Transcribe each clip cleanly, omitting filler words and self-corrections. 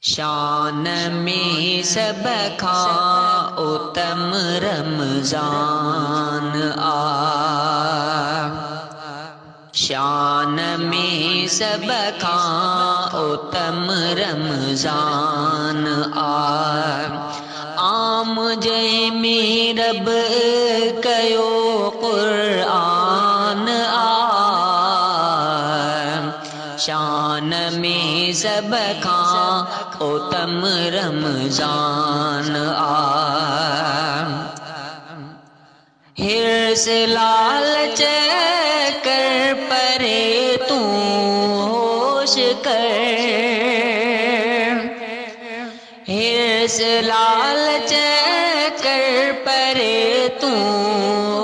शान में सब खा उत्तम रमजान शान में सब खा उत्तम रमजान मुझे में रब कयो कुरान शान में सब खा उत्तम रमजान हिर्स लालच कर परे तू होश कर हिर्स लालच कर परे तू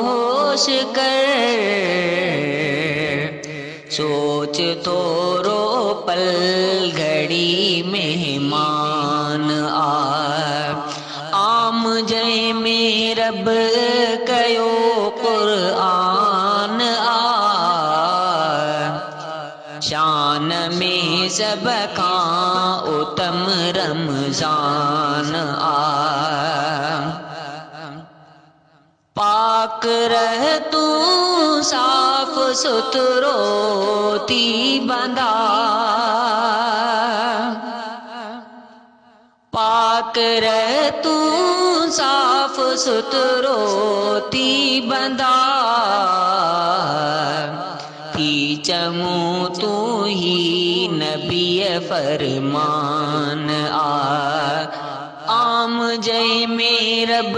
होश कर सोच तोरो पल घड़ी मेहमान मुझे में रब कयो कुरान शान में सब खा उत्तम रमजान पाक रह तू साफ सुथरो थी बंदा पाक रह तू साफ सुथरो थी बंदा थी चमू तू ही नबी फरमान मुझे में रब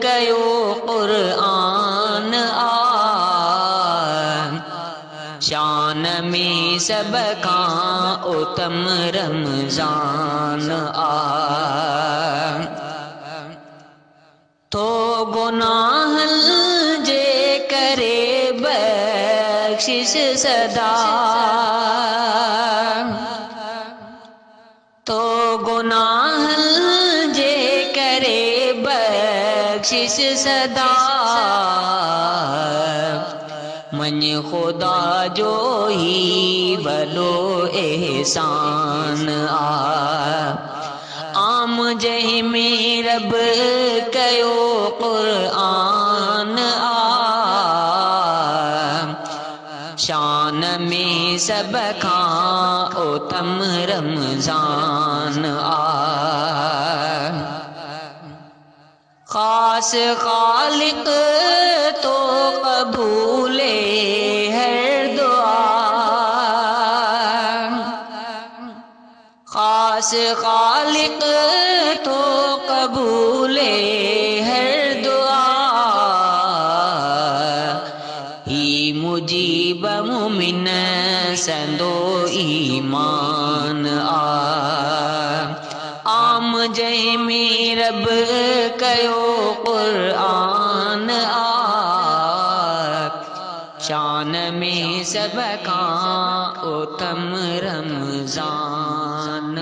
कयो कुरान शान में सब खा उत्तम रमजान तो गुनाह जे करे बख्शिश सदा तो गुनाह जे करे बख्शिश सदा मन खुदा जो ही भलो एहसान मुझे में रब कयो कुरान शान में सब खा उत्तम रमजान खास खालिक तो कबूले हर दुआ खास खालिक तो कबूले हर दुआ ही मुजीब मुमिन संदो ईमान मुझे में रब कयो कुरान शान में सब खा उत्तम रमजान